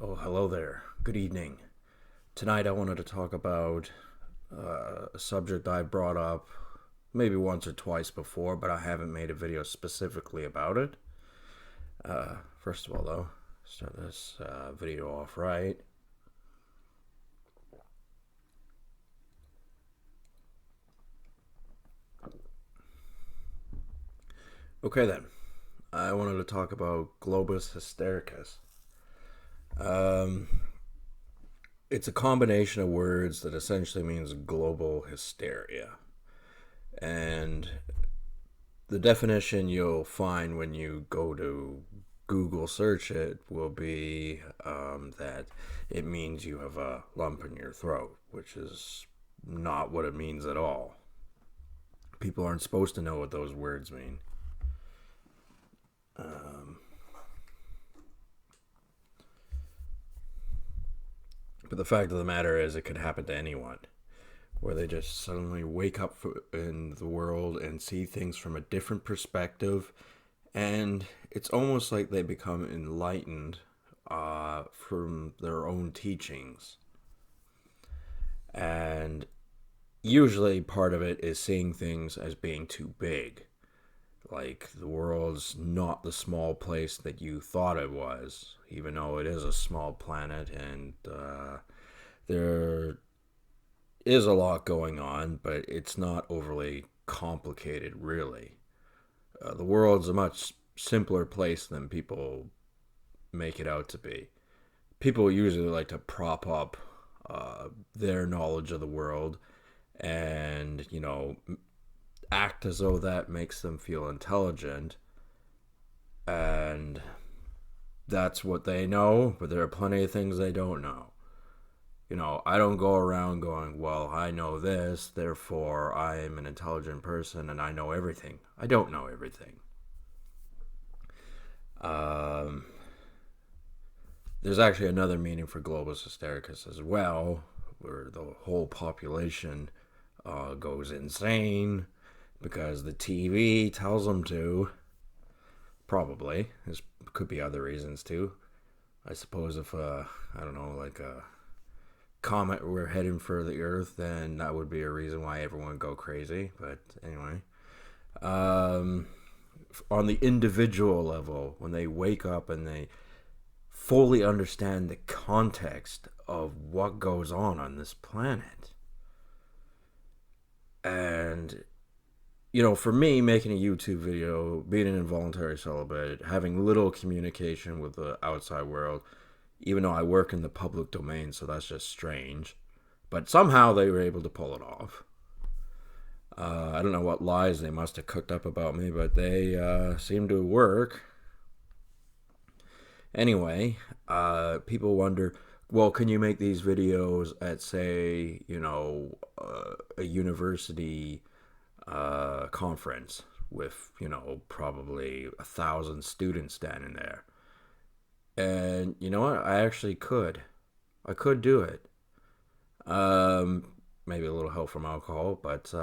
Oh, hello there. Good evening. Tonight I wanted to talk about a subject I brought up maybe once or twice before, but I haven't made a video specifically about it. First of all, though, start this video off right. Okay, then. I wanted to talk about Globus Hystericus. Um, it's a combination of words that essentially means global hysteria. And the definition you'll find when you go to Google search it will be that it means you have a lump in your throat, which is not what it means at all. People aren't supposed to know what those words mean. But the fact of the matter is, it could happen to anyone, where they just suddenly wake up in the world and see things from a different perspective, and it's almost like they become enlightened from their own teachings. And usually part of it is seeing things as being too big. Like the world's not the small place that you thought it was, even though it is a small planet, and there is a lot going on, but it's not overly complicated, really. The world's a much simpler place than people make it out to be. People usually like to prop up their knowledge of the world and, act as though that makes them feel intelligent. And that's what they know, but there are plenty of things they don't know. I don't go around going, well, I know this, therefore I am an intelligent person and I know everything. I don't know everything. There's actually another meaning for Globus Hystericus as well, where the whole population goes insane because the TV tells them to. Probably. There could be other reasons too. I suppose if, I don't know, like a comet were heading for the Earth, then that would be a reason why everyone would go crazy. But anyway. On the individual level, when they wake up and they fully understand the context of what goes on this planet. And, for me, making a YouTube video, being an involuntary celibate, having little communication with the outside world, even though I work in the public domain, so that's just strange. But somehow they were able to pull it off. I don't know what lies they must have cooked up about me, but they seem to work. Anyway, people wonder, well, can you make these videos at, say, a university conference with, probably 1,000 students standing there? And you know what? I actually could. I could do it. Maybe a little help from alcohol, but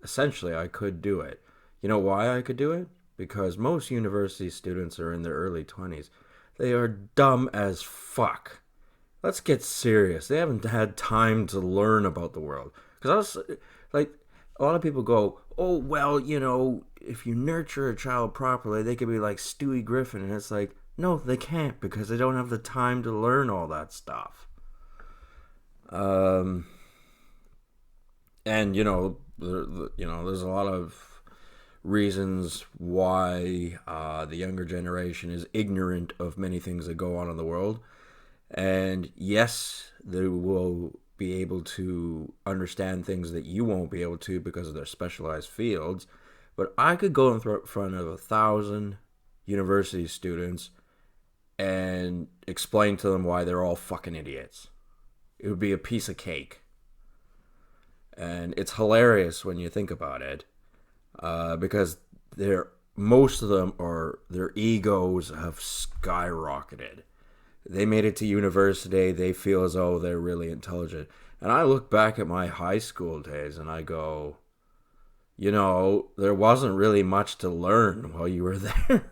essentially I could do it. You know why I could do it? Because most university students are in their early 20s. They are dumb as fuck. Let's get serious. They haven't had time to learn about the world. Because a lot of people go, oh, well, if you nurture a child properly, they could be like Stewie Griffin. And it's like, no, they can't, because they don't have the time to learn all that stuff. And, there's a lot of reasons why the younger generation is ignorant of many things that go on in the world. And yes, they will be able to understand things that you won't be able to because of their specialized fields. But I could go in front of 1,000 university students and explain to them why they're all fucking idiots. It would be a piece of cake. And it's hilarious when you think about it. Because most of them their egos have skyrocketed. They made it to university. They feel as though they're really intelligent. And I look back at my high school days and I go, there wasn't really much to learn while you were there.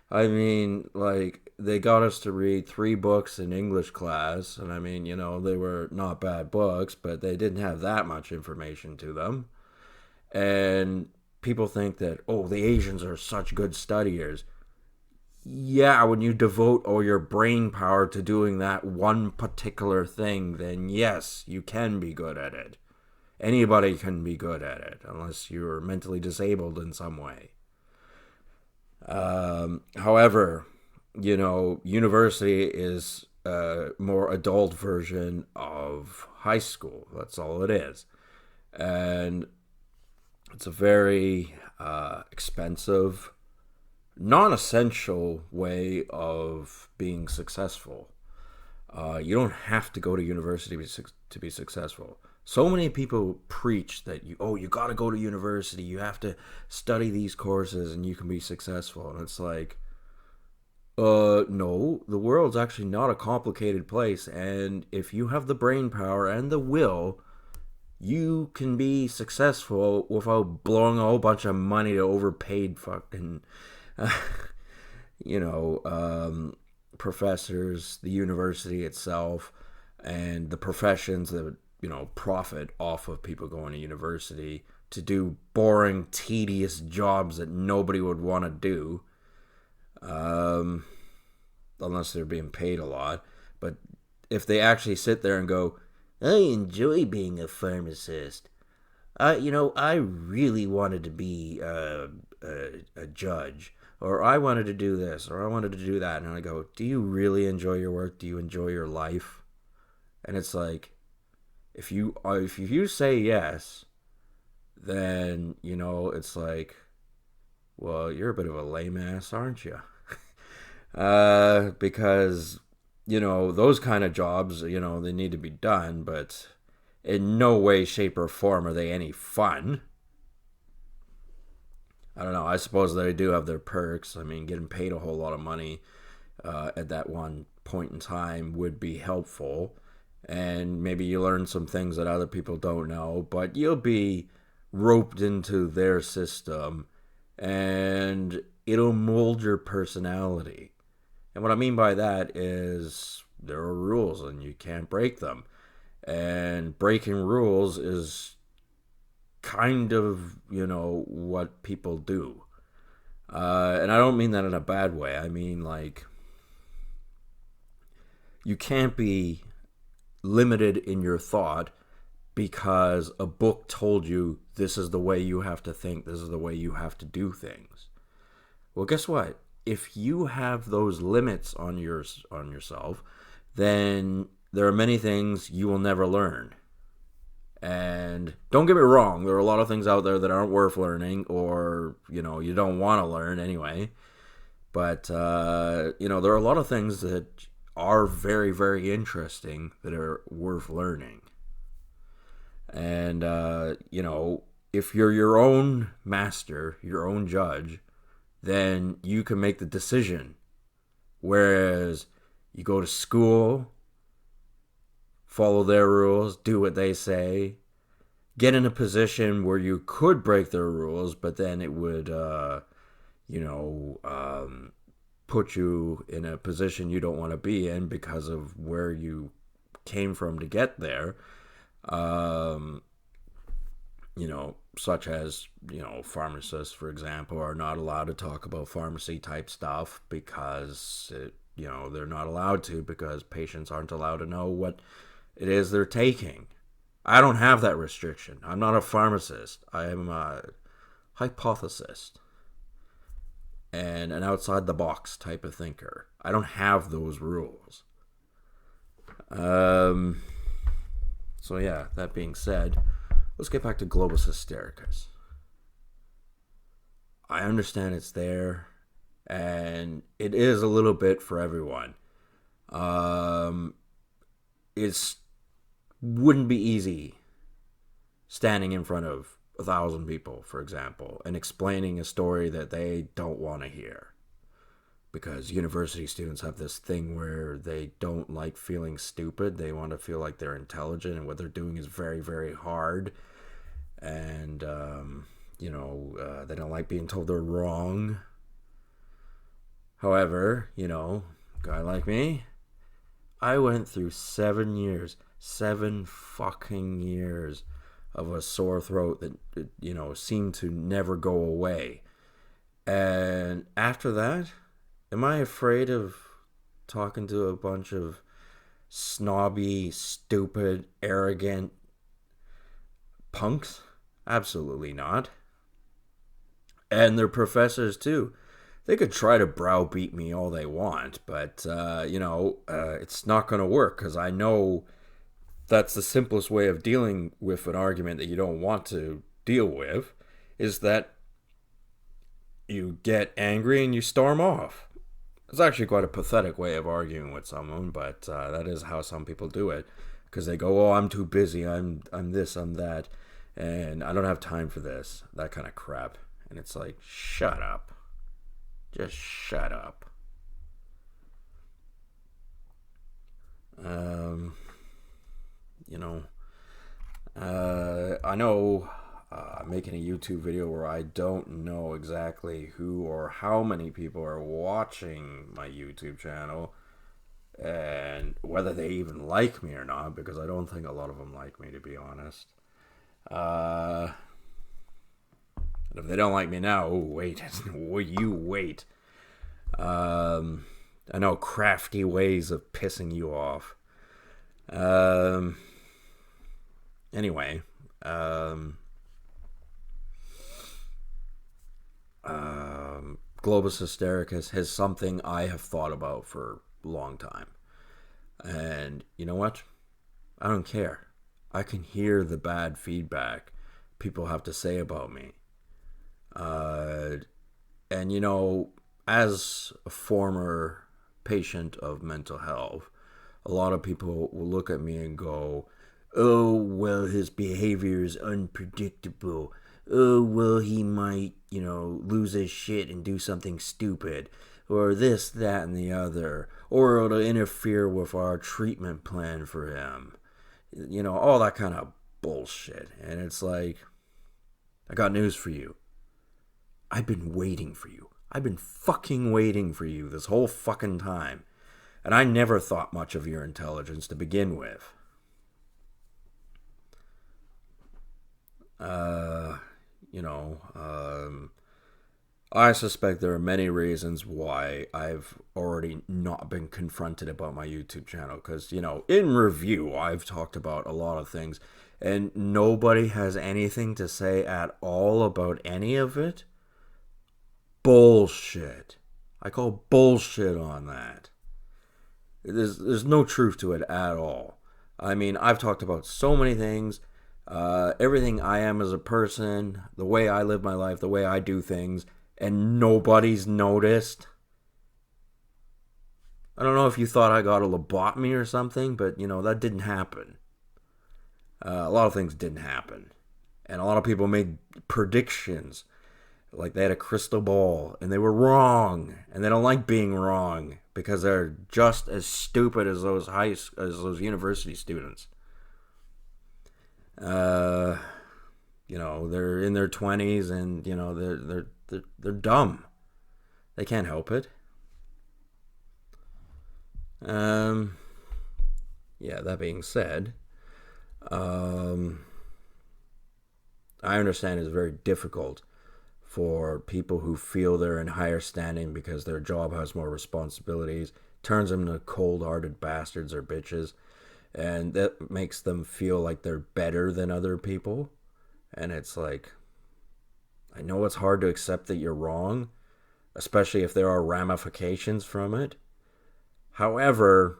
I mean, like, they got us to read 3 books in English class, and I mean, they were not bad books, but they didn't have that much information to them. And people think that, oh, the Asians are such good studiers. Yeah, when you devote all your brain power to doing that one particular thing, then yes, you can be good at it. Anybody can be good at it, unless you're mentally disabled in some way. However, university is a more adult version of high school. That's all it is. And it's a very expensive, non-essential way of being successful. You don't have to go to university to be successful. So many people preach that you got to go to university, you have to study these courses and you can be successful. And it's like, no, the world's actually not a complicated place. And if you have the brain power and the will, you can be successful without blowing a whole bunch of money to overpaid fucking, professors, the university itself, and the professions that profit off of people going to university to do boring, tedious jobs that nobody would want to do, unless they're being paid a lot. But if they actually sit there and go, I enjoy being a pharmacist. I really wanted to be a judge, or I wanted to do this, or I wanted to do that. And I go, do you really enjoy your work? Do you enjoy your life? And it's like, if you say yes, then it's like, well, you're a bit of a lame ass, aren't you? Because those kind of jobs, they need to be done, but in no way, shape, or form are they any fun. I don't know. I suppose they do have their perks. I mean, getting paid a whole lot of money at that one point in time would be helpful. And maybe you learn some things that other people don't know, but you'll be roped into their system and it'll mold your personality. And what I mean by that is there are rules and you can't break them. And breaking rules is kind of, what people do. And I don't mean that in a bad way. I mean, like, you can't be limited in your thought because a book told you this is the way you have to think, this is the way you have to do things. Well, guess what? If you have those limits on yourself, then there are many things you will never learn. And don't get me wrong, there are a lot of things out there that aren't worth learning, or you don't want to learn anyway. But there are a lot of things that are very, very interesting that are worth learning. And if you're your own master, your own judge, then you can make the decision. Whereas you go to school, follow their rules, do what they say, get in a position where you could break their rules, but then it would, put you in a position you don't want to be in because of where you came from to get there. Such as, pharmacists, for example, are not allowed to talk about pharmacy type stuff because, they're not allowed to, because patients aren't allowed to know what it is they're taking. I don't have that restriction. I'm not a pharmacist. I am a hypothesist and an outside the box type of thinker. I don't have those rules. So yeah, that being said, let's get back to Globus Hystericus. I understand it's there, and it is a little bit for everyone. It wouldn't be easy standing in front of 1,000 people, for example, and explaining a story that they don't want to hear. Because university students have this thing where they don't like feeling stupid. They want to feel like they're intelligent, and what they're doing is very, very hard. And, they don't like being told they're wrong. However, guy like me, I went through 7 years, 7 fucking years of a sore throat that, seemed to never go away. And after that, am I afraid of talking to a bunch of snobby, stupid, arrogant punks? Absolutely not. And their professors, too. They could try to browbeat me all they want, but, it's not going to work because I know that's the simplest way of dealing with an argument that you don't want to deal with, is that you get angry and you storm off. It's actually quite a pathetic way of arguing with someone, but that is how some people do it. Because they go, "Oh, I'm too busy. I'm this. I'm that, and I don't have time for this." That kind of crap. And it's like, shut up. Just shut up. You know, I know I'm making a YouTube video where I don't know exactly who or how many people are watching my YouTube channel and whether they even like me or not, because I don't think a lot of them like me, to be honest. And if they don't like me now, oh, wait. You wait. I know crafty ways of pissing you off. Anyway, Globus Hystericus is something I have thought about for a long time. And you know what? I don't care. I can hear the bad feedback people have to say about me. And as a former patient of mental health, a lot of people will look at me and go, "Oh, well, his behavior is unpredictable. Oh, well, he might, lose his shit and do something stupid. Or this, that, and the other. Or it'll interfere with our treatment plan for him." All that kind of bullshit. And it's like, I got news for you. I've been waiting for you. I've been fucking waiting for you this whole fucking time. And I never thought much of your intelligence to begin with. I suspect there are many reasons why I've already not been confronted about my YouTube channel. Because, in review, I've talked about a lot of things. And nobody has anything to say at all about any of it. Bullshit. I call bullshit on that. There's no truth to it at all. I mean, I've talked about so many things. Everything I am as a person, the way I live my life, the way I do things, and nobody's noticed. I don't know if you thought I got a lobotomy or something, but, that didn't happen. A lot of things didn't happen. And a lot of people made predictions. Like they had a crystal ball, and they were wrong. And they don't like being wrong, because they're just as stupid as those university students. They're in their 20s, and they're dumb. They can't help it. That being said, I understand it's very difficult for people who feel they're in higher standing because their job has more responsibilities, turns them into cold-hearted bastards or bitches, and that makes them feel like they're better than other people. And it's like, I know it's hard to accept that you're wrong, especially if there are ramifications from it. However,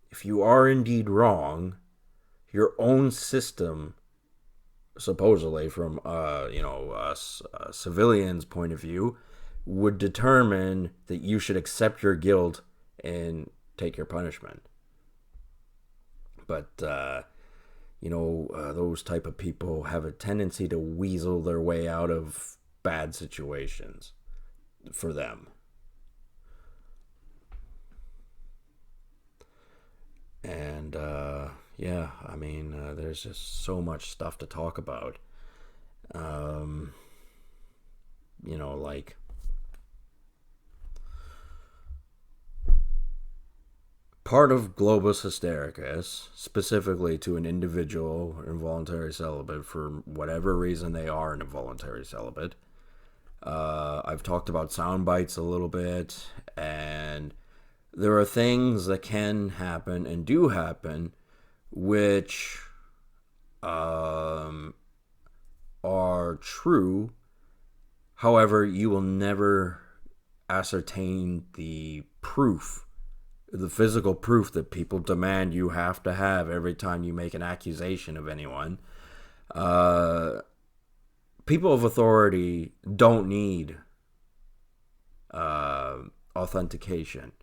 if you are indeed wrong, your own system, supposedly from a civilian's point of view, would determine that you should accept your guilt and take your punishment. But those type of people have a tendency to weasel their way out of bad situations for them. And there's just so much stuff to talk about. part of Globus Hystericus, specifically to an individual involuntary celibate for whatever reason they are an involuntary celibate. I've talked about sound bites a little bit, and there are things that can happen and do happen which are true. However, you will never ascertain the proof, the physical proof that people demand you have to have every time you make an accusation of anyone. People of authority don't need authentication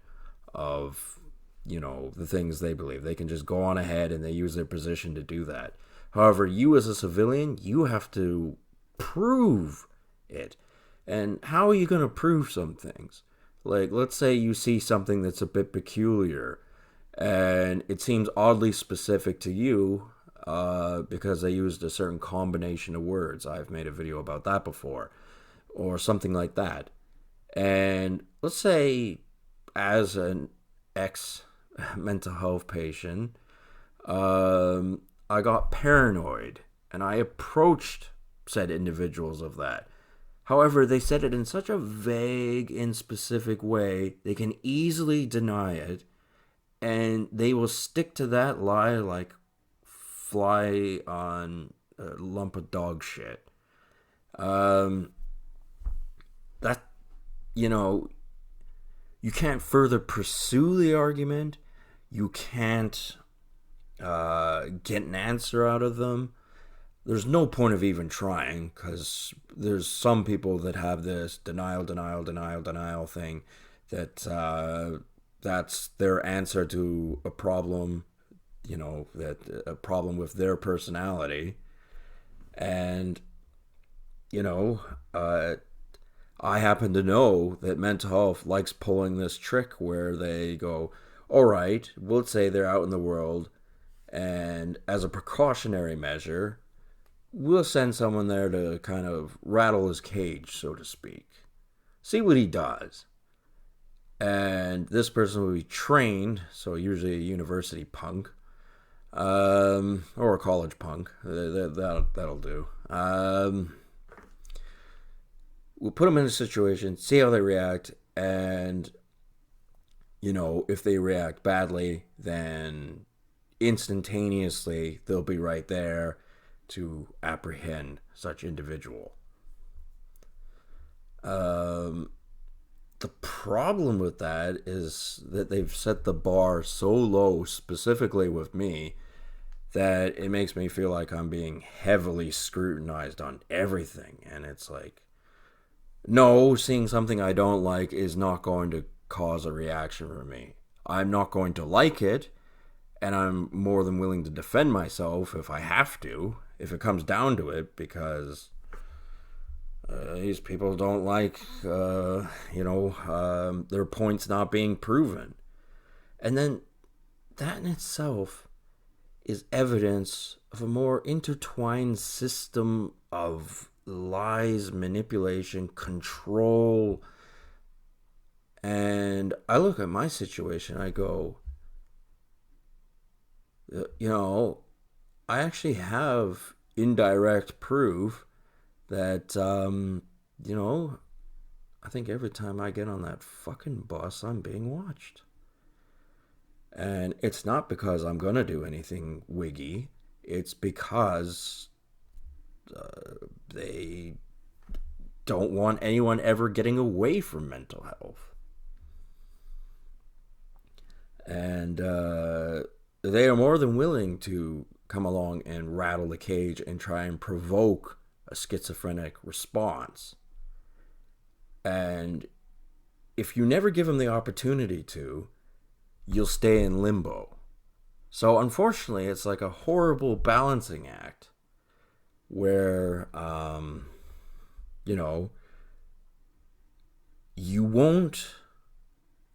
of, the things they believe. They can just go on ahead and they use their position to do that. However, you as a civilian, you have to prove it. And how are you going to prove some things? Like, let's say you see something that's a bit peculiar and it seems oddly specific to you because they used a certain combination of words. I've made a video about that before, or something like that. And let's say, as an ex-mental health patient, I got paranoid and I approached said individuals of that. However, they said it in such a vague and specific way, they can easily deny it, and they will stick to that lie like fly on a lump of dog shit. That, you can't further pursue the argument. You can't get an answer out of them. There's no point of even trying, because there's some people that have this denial thing that that's their answer to a problem, that a problem with their personality. And, I happen to know that mental health likes pulling this trick where they go, all right, we'll say they're out in the world, and as a precautionary measure, we'll send someone there to kind of rattle his cage, so to speak. See what he does. And this person will be trained, so usually a university punk, or a college punk. That'll do. We'll put them in a situation, see how they react, and, if they react badly, then instantaneously they'll be right there to apprehend such individual. The problem with that is that they've set the bar so low, specifically with me, that it makes me feel like I'm being heavily scrutinized on everything. And it's like, no, seeing something I don't like is not going to cause a reaction from me. I'm not going to like it, and I'm more than willing to defend myself if I have to, if it comes down to it, because these people don't like, their points not being proven. And then that in itself is evidence of a more intertwined system of lies, manipulation, control. And I look at my situation, I go, I actually have indirect proof that, I think every time I get on that fucking bus, I'm being watched. And it's not because I'm going to do anything wiggy. It's because they don't want anyone ever getting away from mental health. And they are more than willing to come along and rattle the cage and try and provoke a schizophrenic response. And if you never give them the opportunity to, you'll stay in limbo. So unfortunately, it's like a horrible balancing act where, you won't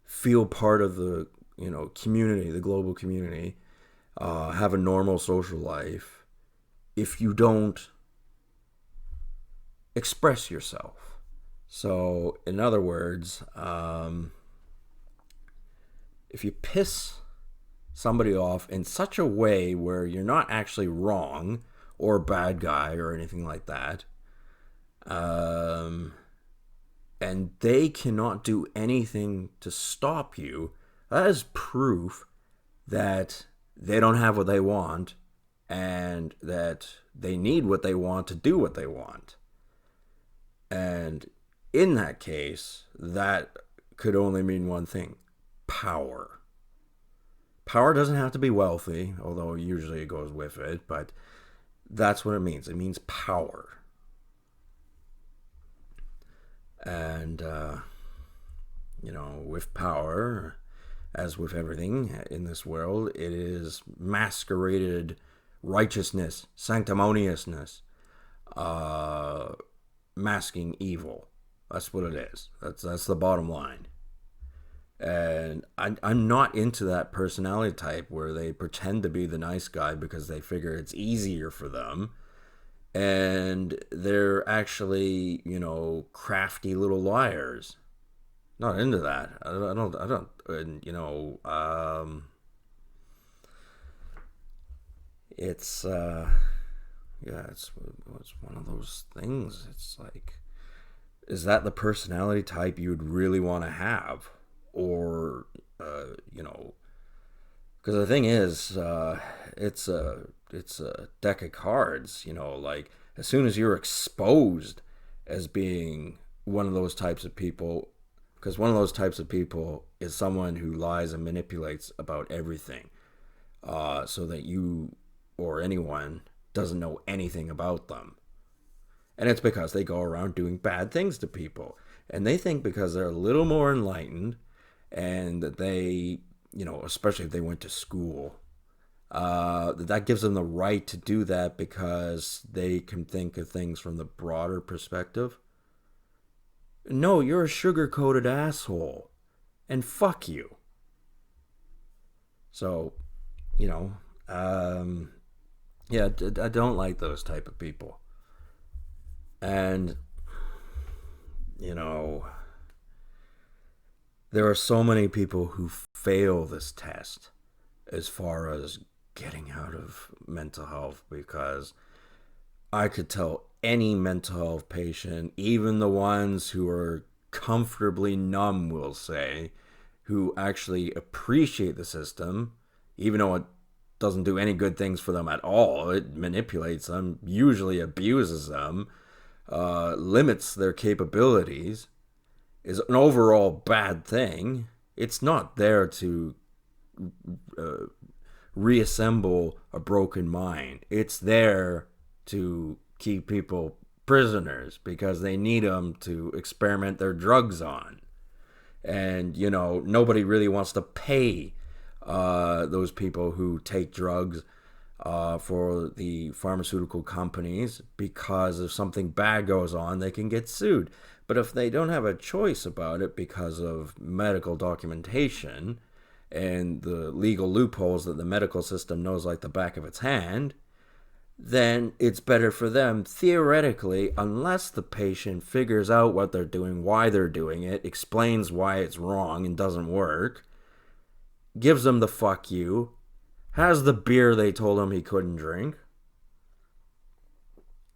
feel part of the, community, the global community, have a normal social life if you don't express yourself. So, in other words, if you piss somebody off in such a way where you're not actually wrong or a bad guy or anything like that. And they cannot do anything to stop you. That is proof that they don't have what they want and that they need what they want to do what they want. And in that case, that could only mean one thing: power. Power doesn't have to be wealthy, although usually it goes with it, but that's what it means. It means power. And, with power, as with everything in this world, it is masqueraded righteousness, sanctimoniousness, masking evil. That's what it is. That's the bottom line. And I'm not into that personality type where they pretend to be the nice guy because they figure it's easier for them. And they're actually, crafty little liars. Not into that. I don't, it's, it's one of those things. It's like, is that the personality type you'd really want to have? Or, because the thing is, it's a deck of cards, like as soon as you're exposed as being one of those types of people, because one of those types of people is someone who lies and manipulates about everything, so that you or anyone doesn't know anything about them. And it's because they go around doing bad things to people. And they think because they're a little more enlightened and that they, especially if they went to school, that gives them the right to do that because they can think of things from the broader perspective. No, you're a sugar-coated asshole. And fuck you. So, I don't like those type of people. And, there are so many people who fail this test as far as getting out of mental health, because I could tell any mental health patient, even the ones who are comfortably numb, will say, who actually appreciate the system, even though it doesn't do any good things for them at all. It manipulates them, usually abuses them, limits their capabilities, is an overall bad thing. It's not there to reassemble a broken mind. It's there to keep people prisoners because they need them to experiment their drugs on. And, nobody really wants to pay those people who take drugs for the pharmaceutical companies, because if something bad goes on, they can get sued. But if they don't have a choice about it because of medical documentation and the legal loopholes that the medical system knows like the back of its hand, then it's better for them, theoretically, unless the patient figures out what they're doing, why they're doing it, explains why it's wrong and doesn't work, gives them the fuck you, has the beer they told him he couldn't drink.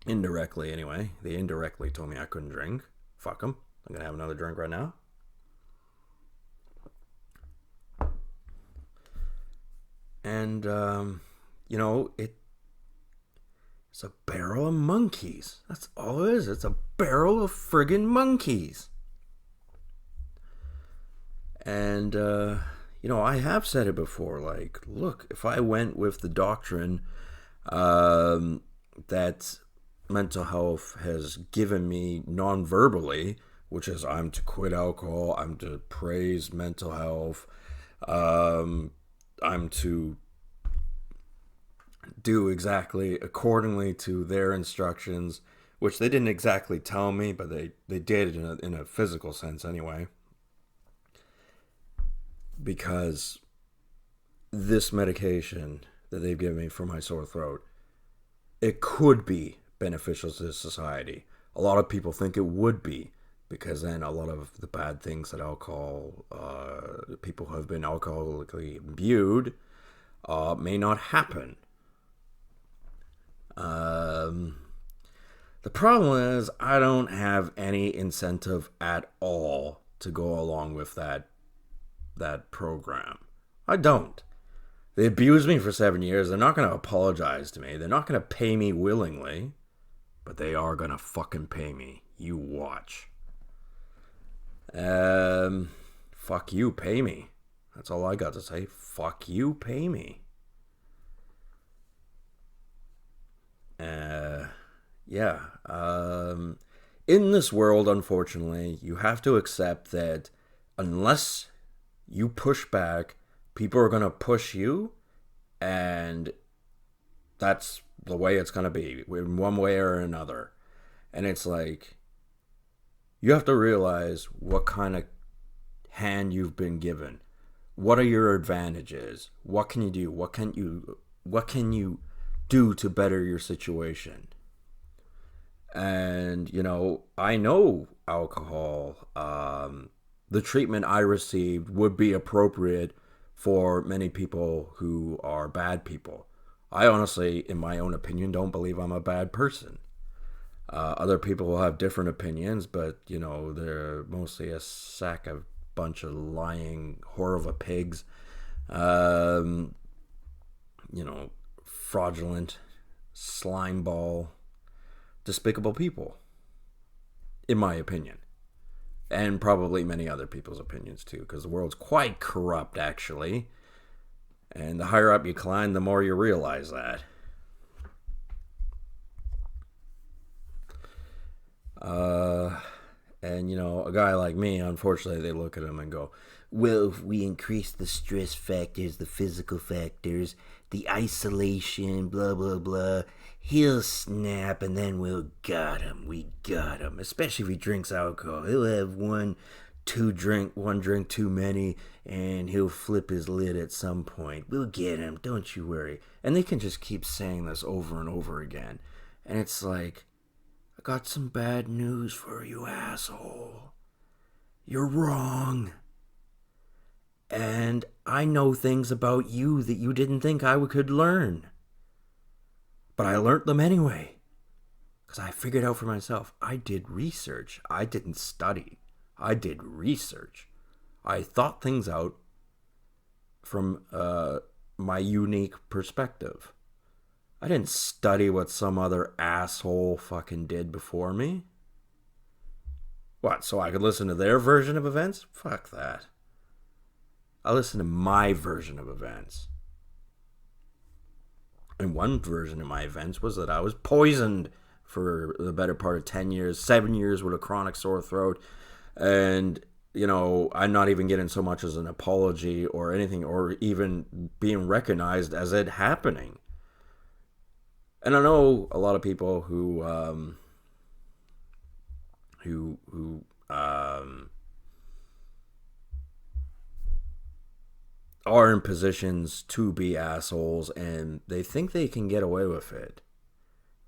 Indirectly, anyway. They indirectly told me I couldn't drink. Fuck them. I'm going to have another drink right now. And, it's a barrel of monkeys. That's all it is. It's a barrel of friggin' monkeys. And, I have said it before. Like, look, if I went with the doctrine that mental health has given me non-verbally, which is I'm to quit alcohol, I'm to praise mental health, I'm to do exactly accordingly to their instructions, which they didn't exactly tell me, but they did in a physical sense anyway. Because this medication that they've given me for my sore throat, it could be beneficial to society. A lot of people think it would be, because then a lot of the bad things that alcohol, people who have been alcoholically imbued, may not happen. The problem is I don't have any incentive at all to go along with that program. I don't. They abused me for 7 years. They're not going to apologize to me. They're not going to pay me willingly. But they are going to fucking pay me. You watch. Fuck you, pay me. That's all I got to say. Fuck you, pay me. Yeah. In this world, unfortunately, you have to accept that unless you push back, people are going to push you, and that's the way it's going to be, in one way or another. And it's like, you have to realize what kind of hand you've been given. What are your advantages? What can you do? What can you do to better your situation? And, I know alcohol, the treatment I received would be appropriate for many people who are bad people. I honestly, in my own opinion, don't believe I'm a bad person. Other people will have different opinions, but, they're mostly a bunch of lying whore of a pigs. Fraudulent, slimeball, despicable people, in my opinion. And probably many other people's opinions too, because the world's quite corrupt, actually. And the higher up you climb, the more you realize that. And, a guy like me, unfortunately, they look at him and go, well, if we increase the stress factors, the physical factors, the isolation, blah, blah, blah, he'll snap and then we got him. Especially if he drinks alcohol. He'll have one drink too many, and he'll flip his lid at some point. We'll get him, don't you worry. And they can just keep saying this over and over again. And it's like, I got some bad news for you, asshole. You're wrong. And I know things about you that you didn't think I could learn. But I learned them anyway. Because I figured out for myself. I did research. I didn't study. I did research. I thought things out from my unique perspective. I didn't study what some other asshole fucking did before me. What, so I could listen to their version of events? Fuck that. I listened to my version of events. And one version of my events was that I was poisoned for the better part of 10 years, 7 years with a chronic sore throat. And, I'm not even getting so much as an apology or anything, or even being recognized as it happening. And I know a lot of people who are in positions to be assholes, and they think they can get away with it.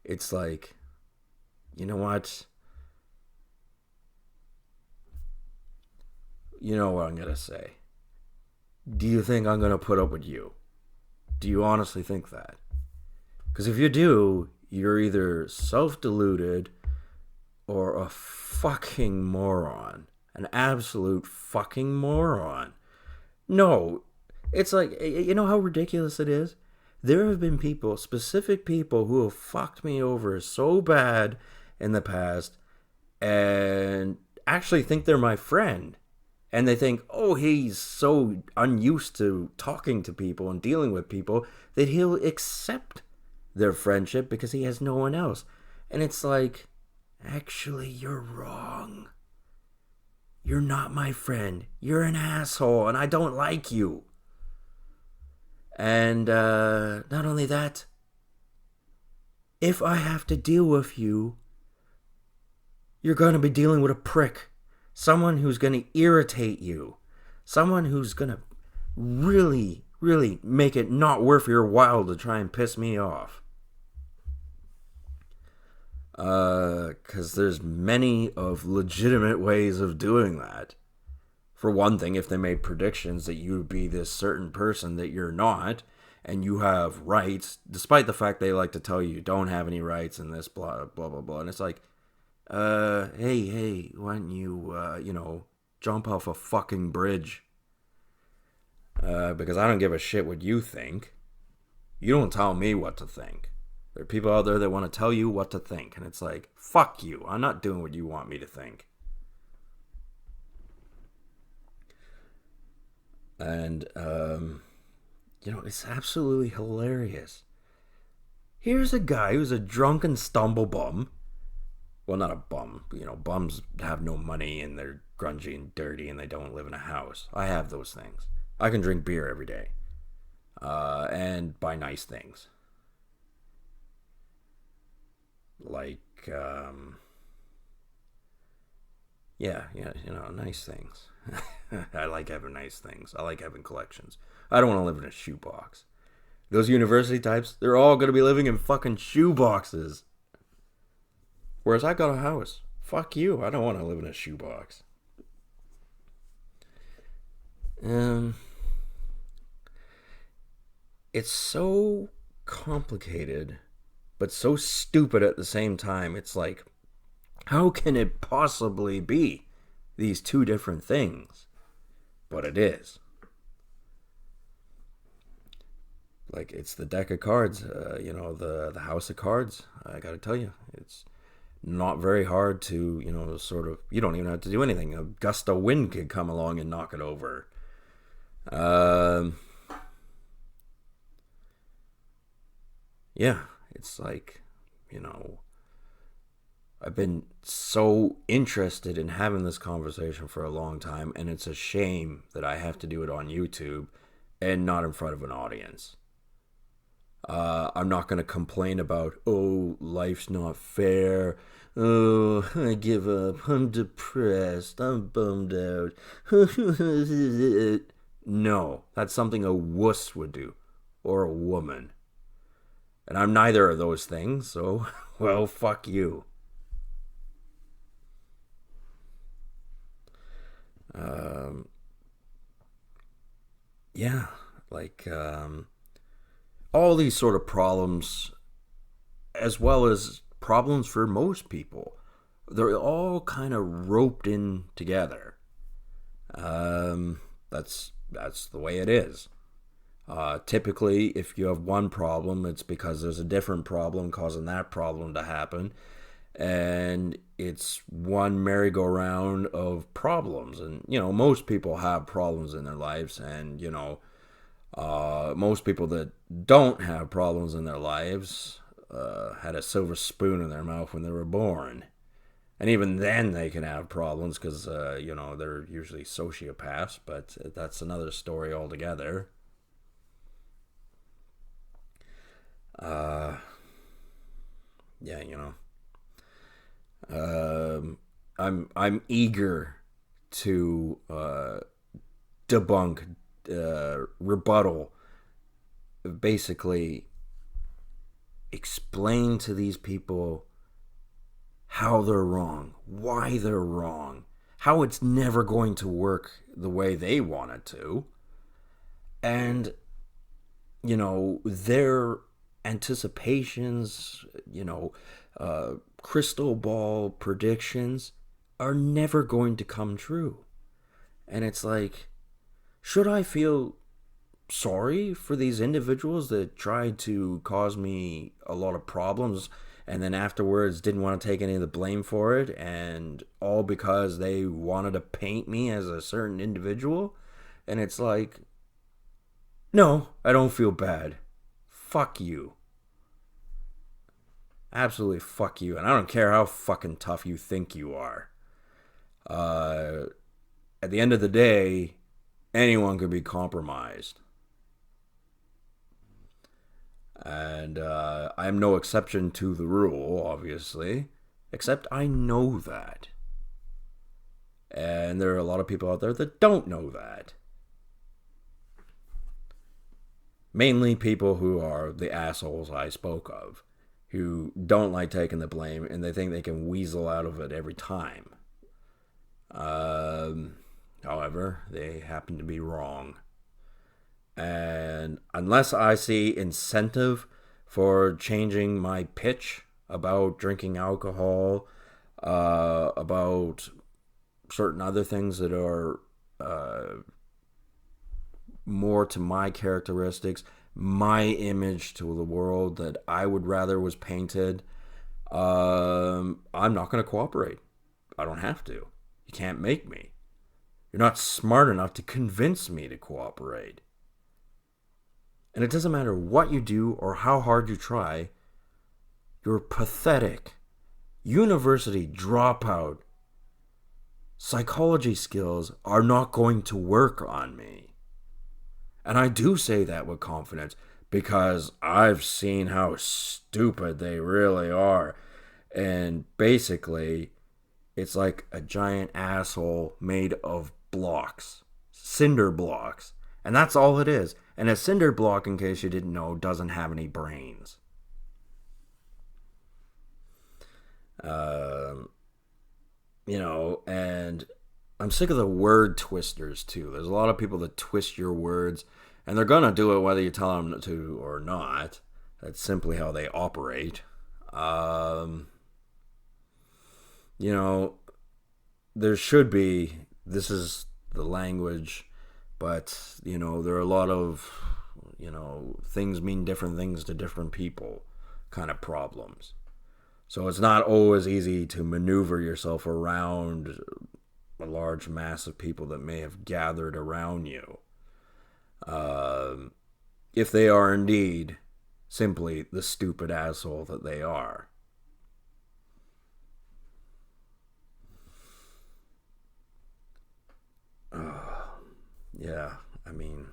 It's like, you know what? You know what I'm going to say. Do you think I'm going to put up with you? Do you honestly think that? Because if you do, you're either self-deluded or a fucking moron. An absolute fucking moron. No, it's like, you know how ridiculous it is? There have been people, specific people, who have fucked me over so bad in the past and actually think they're my friend. And they think, oh, he's so unused to talking to people and dealing with people that he'll accept their friendship because he has no one else. And it's like, actually, you're wrong. You're not my friend. You're an asshole, and I don't like you. And not only that, if I have to deal with you, you're going to be dealing with a prick. Someone who's going to irritate you. Someone who's going to really, really make it not worth your while to try and piss me off. Because there's many of legitimate ways of doing that. For one thing, if they made predictions that you would be this certain person that you're not, and you have rights, despite the fact they like to tell you don't have any rights and this, blah, blah, blah, blah. And it's like, hey, why don't you, jump off a fucking bridge? Because I don't give a shit what you think. You don't tell me what to think. There are people out there that want to tell you what to think. And it's like, fuck you. I'm not doing what you want me to think. And, it's absolutely hilarious. Here's a guy who's a drunken stumble bum. Well, not a bum. Bums have no money and they're grungy and dirty and they don't live in a house. I have those things. I can drink beer every day. And buy nice things. Like, nice things. I like having nice things. I like having collections. I don't want to live in a shoebox. Those university types, they're all going to be living in fucking shoeboxes. Whereas I got a house. Fuck you. I don't want to live in a shoebox. It's so complicated, but so stupid at the same time. It's like, how can it possibly be these two different things? But it is. Like, it's the deck of cards, the house of cards. I gotta tell you, it's not very hard to, you don't even have to do anything. A gust of wind could come along and knock it over. Yeah, it's like, I've been so interested in having this conversation for a long time, and it's a shame that I have to do it on YouTube and not in front of an audience. I'm not going to complain about, life's not fair. Oh, I give up. I'm depressed. I'm bummed out. No, that's something a wuss would do, or a woman. And I'm neither of those things, so, well, fuck you. All these sort of problems, as well as problems for most people, they're all kind of roped in together. That's the way it is. Typically, if you have one problem, it's because there's a different problem causing that problem to happen. And it's one merry-go-round of problems. And, most people have problems in their lives. And, most people that don't have problems in their lives had a silver spoon in their mouth when they were born. And even then they can have problems because, they're usually sociopaths. But that's another story altogether. I'm eager to debunk, rebuttal, basically explain to these people how they're wrong, why they're wrong, how it's never going to work the way they want it to, and their anticipations, crystal ball predictions are never going to come true. And it's like, should I feel sorry for these individuals that tried to cause me a lot of problems and then afterwards didn't want to take any of the blame for it, and all because they wanted to paint me as a certain individual? And it's like, no, I don't feel bad. Fuck you. Absolutely fuck you. And I don't care how fucking tough you think you are. At the end of the day, anyone could be compromised. And I'm no exception to the rule, obviously. Except I know that. And there are a lot of people out there that don't know that. Mainly people who are the assholes I spoke of, who don't like taking the blame and they think they can weasel out of it every time. However, they happen to be wrong. And unless I see incentive for changing my pitch about drinking alcohol, about certain other things that are more to my characteristics, my image to the world that I would rather was painted, I'm not going to cooperate. I don't have to. You can't make me. You're not smart enough to convince me to cooperate. And it doesn't matter what you do or how hard you try, your pathetic, university dropout psychology skills are not going to work on me. And I do say that with confidence because I've seen how stupid they really are. And basically, it's like a giant asshole made of blocks, cinder blocks. And that's all it is. And a cinder block, in case you didn't know, doesn't have any brains. And I'm sick of the word twisters, too. There's a lot of people that twist your words, and they're going to do it whether you tell them to or not. That's simply how they operate. There should be, this is the language, but, there are a lot of, things mean different things to different people kind of problems. So it's not always easy to maneuver yourself around a large mass of people that may have gathered around you. If they are indeed simply the stupid asshole that they are. Yeah, I mean,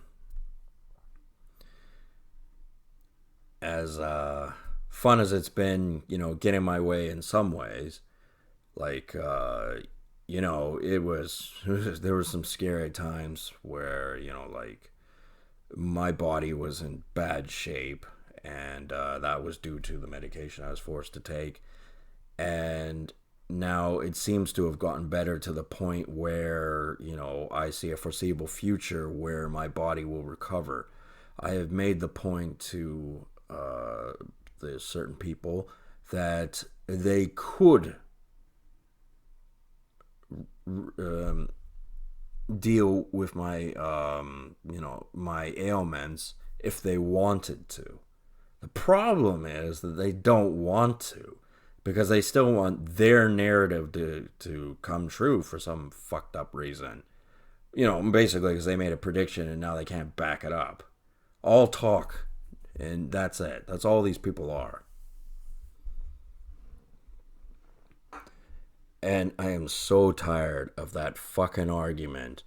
as fun as it's been, getting my way in some ways, like, it was, there were some scary times where, like, my body was in bad shape, and that was due to the medication I was forced to take. And now it seems to have gotten better to the point where, I see a foreseeable future where my body will recover. I have made the point to the certain people that they could deal with my, my ailments if they wanted to. The problem is that they don't want to, because they still want their narrative to come true for some fucked up reason. Basically because they made a prediction and now they can't back it up. All talk, and that's it. That's all these people are. And I am so tired of that fucking argument.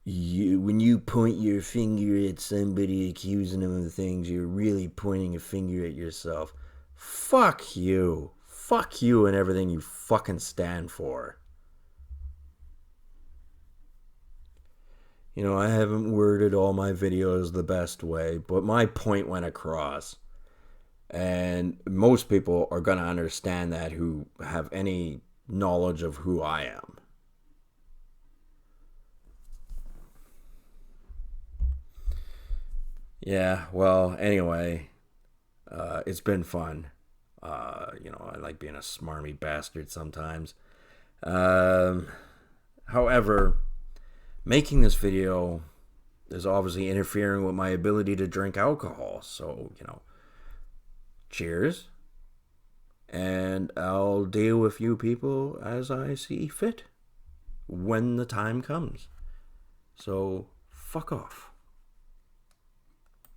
When you point your finger at somebody, accusing them of things, you're really pointing a finger at yourself. Fuck you. Fuck you and everything you fucking stand for. I haven't worded all my videos the best way, but my point went across. And most people are going to understand that who have any knowledge of who I am. Yeah, well, anyway, it's been fun. I like being a smarmy bastard sometimes. However, making this video is obviously interfering with my ability to drink alcohol. So, cheers. And I'll deal with you people as I see fit when the time comes. So, fuck off.